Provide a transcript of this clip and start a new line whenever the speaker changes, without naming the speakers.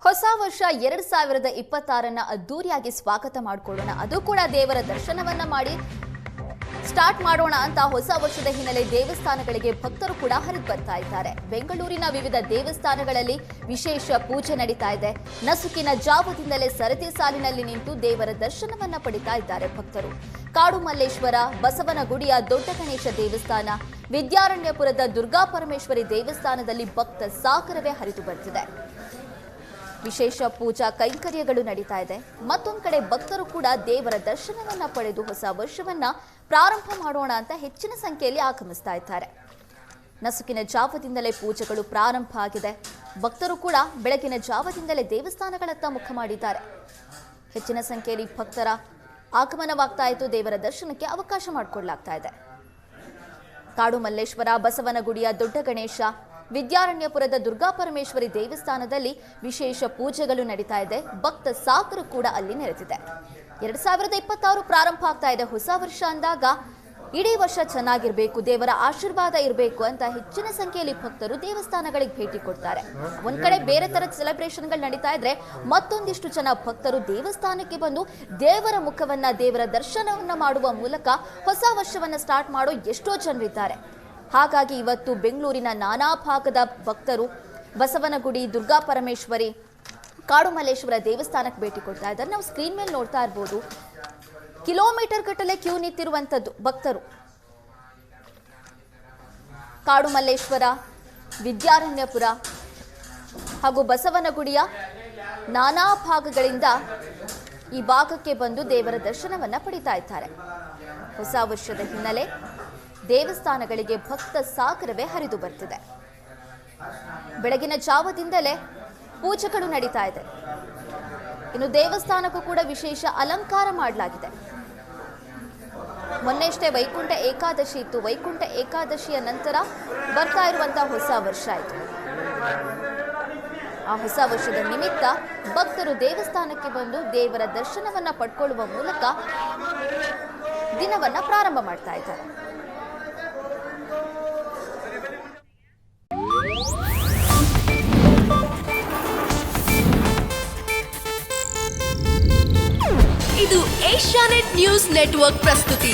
ಹೊಸ ವರ್ಷ 2026ನ್ನ ಅದ್ದೂರಿಯಾಗಿ ಸ್ವಾಗತ ಮಾಡಿಕೊಳ್ಳೋಣ. ಅದು ಕೂಡ ದೇವರ ದರ್ಶನವನ್ನ ಮಾಡಿ ಸ್ಟಾರ್ಟ್ ಮಾಡೋಣ ಅಂತ ಹೊಸ ವರ್ಷದ ಹಿನ್ನೆಲೆ ದೇವಸ್ಥಾನಗಳಿಗೆ ಭಕ್ತರು ಕೂಡ ಹರಿದು ಬರ್ತಾ ಇದ್ದಾರೆ. ಬೆಂಗಳೂರಿನ ವಿವಿಧ ದೇವಸ್ಥಾನಗಳಲ್ಲಿ ವಿಶೇಷ ಪೂಜೆ ನಡೀತಾ ಇದೆ. ನಸುಕಿನ ಜಾವದಿಂದಲೇ ಸರತಿ ಸಾಲಿನಲ್ಲಿ ನಿಂತು ದೇವರ ದರ್ಶನವನ್ನ ಪಡಿತಾ ಇದ್ದಾರೆ ಭಕ್ತರು. ಕಾಡುಮಲ್ಲೇಶ್ವರ, ಬಸವನಗುಡಿಯ ದೊಡ್ಡ ಗಣೇಶ ದೇವಸ್ಥಾನ, ವಿದ್ಯಾರಣ್ಯಪುರದ ದುರ್ಗಾ ಪರಮೇಶ್ವರಿ ದೇವಸ್ಥಾನದಲ್ಲಿ ಭಕ್ತ ಸಾಗರವೇ ಹರಿದು ಬರ್ತಿದೆ. ವಿಶೇಷ ಪೂಜಾ ಕೈಂಕರ್ಯಗಳು ನಡೀತಾ ಇದೆ. ಮತ್ತೊಂದು ಕಡೆ ಭಕ್ತರು ಕೂಡ ದೇವರ ದರ್ಶನವನ್ನ ಪಡೆದು ಹೊಸ ವರ್ಷವನ್ನ ಪ್ರಾರಂಭ ಮಾಡೋಣ ಅಂತ ಹೆಚ್ಚಿನ ಸಂಖ್ಯೆಯಲ್ಲಿ ಆಗಮಿಸ್ತಾ ಇದ್ದಾರೆ. ನಸುಕಿನ ಜಾವದಿಂದಲೇ ಪೂಜೆಗಳು ಪ್ರಾರಂಭ ಆಗಿದೆ. ಭಕ್ತರು ಕೂಡ ಬೆಳಗಿನ ಜಾವದಿಂದಲೇ ದೇವಸ್ಥಾನಗಳತ್ತ ಮುಖ ಮಾಡಿದ್ದಾರೆ. ಹೆಚ್ಚಿನ ಸಂಖ್ಯೆಯಲ್ಲಿ ಭಕ್ತರ ಆಗಮನವಾಗ್ತಾ ಇದ್ದು ದೇವರ ದರ್ಶನಕ್ಕೆ ಅವಕಾಶ ಮಾಡಿಕೊಡಲಾಗ್ತಾ ಇದೆ. ಕಾಡುಮಲ್ಲೇಶ್ವರ, ಬಸವನಗುಡಿಯ ದೊಡ್ಡ ಗಣೇಶ, ವಿದ್ಯಾರಣ್ಯಪುರದ ದುರ್ಗಾ ಪರಮೇಶ್ವರಿ ದೇವಸ್ಥಾನದಲ್ಲಿ ವಿಶೇಷ ಪೂಜೆಗಳು ನಡೀತಾ ಇದೆ. ಭಕ್ತ ಸಾಗರ ಕೂಡ ಅಲ್ಲಿ ನೆರೆದಿದೆ. 2026 ಪ್ರಾರಂಭ ಆಗ್ತಾ ಇದೆ. ಹೊಸ ವರ್ಷ ಅಂದಾಗ ಇಡೀ ವರ್ಷ ಚೆನ್ನಾಗಿರ್ಬೇಕು, ದೇವರ ಆಶೀರ್ವಾದ ಇರಬೇಕು ಅಂತ ಹೆಚ್ಚಿನ ಸಂಖ್ಯೆಯಲ್ಲಿ ಭಕ್ತರು ದೇವಸ್ಥಾನಗಳಿಗೆ ಭೇಟಿ ಕೊಡ್ತಾರೆ. ಒಂದ್ ಕಡೆ ಬೇರೆ ತರದ ಸೆಲೆಬ್ರೇಷನ್ಗಳು ನಡೀತಾ ಇದ್ರೆ ಮತ್ತೊಂದಿಷ್ಟು ಜನ ಭಕ್ತರು ದೇವಸ್ಥಾನಕ್ಕೆ ಬಂದು ದೇವರ ಮುಖವನ್ನ, ದೇವರ ದರ್ಶನವನ್ನ ಮಾಡುವ ಮೂಲಕ ಹೊಸ ವರ್ಷವನ್ನ ಸ್ಟಾರ್ಟ್ ಮಾಡೋ ಎಷ್ಟೋ ಜನರಿದ್ದಾರೆ. ಹಾಗಾಗಿ ಇವತ್ತು ಬೆಂಗಳೂರಿನ ನಾನಾ ಭಾಗದ ಭಕ್ತರು ಬಸವನಗುಡಿ, ದುರ್ಗಾ ಪರಮೇಶ್ವರಿ, ಕಾಡುಮಲ್ಲೇಶ್ವರ ದೇವಸ್ಥಾನಕ್ಕೆ ಭೇಟಿ ಕೊಡ್ತಾ ಇದ್ದಾರೆ. ನಾವು ಸ್ಕ್ರೀನ್ ಮೇಲೆ ನೋಡ್ತಾ ಇರ್ಬೋದು, ಕಿಲೋಮೀಟರ್ ಗಟ್ಟಲೆ ಕ್ಯೂ ನಿಂತಿರುವಂಥದ್ದು ಭಕ್ತರು. ಕಾಡುಮಲ್ಲೇಶ್ವರ, ವಿದ್ಯಾರಣ್ಯಪುರ ಹಾಗೂ ಬಸವನಗುಡಿಯ ನಾನಾ ಭಾಗಗಳಿಂದ ಈ ಭಾಗಕ್ಕೆ ಬಂದು ದೇವರ ದರ್ಶನವನ್ನ ಪಡಿತಾ ಇದ್ದಾರೆ. ಹೊಸ ವರ್ಷದ ಹಿನ್ನೆಲೆ ದೇವಸ್ಥಾನಗಳಿಗೆ ಭಕ್ತ ಸಾಗರವೇ ಹರಿದು ಬರ್ತಿದೆ. ಬೆಳಗಿನ ಜಾವದಿಂದಲೇ ಪೂಜೆಗಳು ನಡೀತಾ ಇದೆ. ಇನ್ನು ದೇವಸ್ಥಾನಕ್ಕೂ ಕೂಡ ವಿಶೇಷ ಅಲಂಕಾರ ಮಾಡಲಾಗಿದೆ. ಮೊನ್ನೆಷ್ಟೇ ವೈಕುಂಠ ಏಕಾದಶಿ ಇತ್ತು. ವೈಕುಂಠ ಏಕಾದಶಿಯ ನಂತರ ಬರ್ತಾ ಇರುವಂತಹ ಹೊಸ ವರ್ಷ ಇದು. ಆ ಹೊಸ ವರ್ಷದ ನಿಮಿತ್ತ ಭಕ್ತರು ದೇವಸ್ಥಾನಕ್ಕೆ ಬಂದು ದೇವರ ದರ್ಶನವನ್ನ ಪಡ್ಕೊಳ್ಳುವ ಮೂಲಕ ದಿನವನ್ನ ಪ್ರಾರಂಭ ಮಾಡ್ತಾ ಇದ್ದಾರೆ.
ಇದು ಏಷ್ಯಾನೆಟ್ ನ್ಯೂಸ್ ನೆಟ್ವರ್ಕ್ ಪ್ರಸ್ತುತಿ.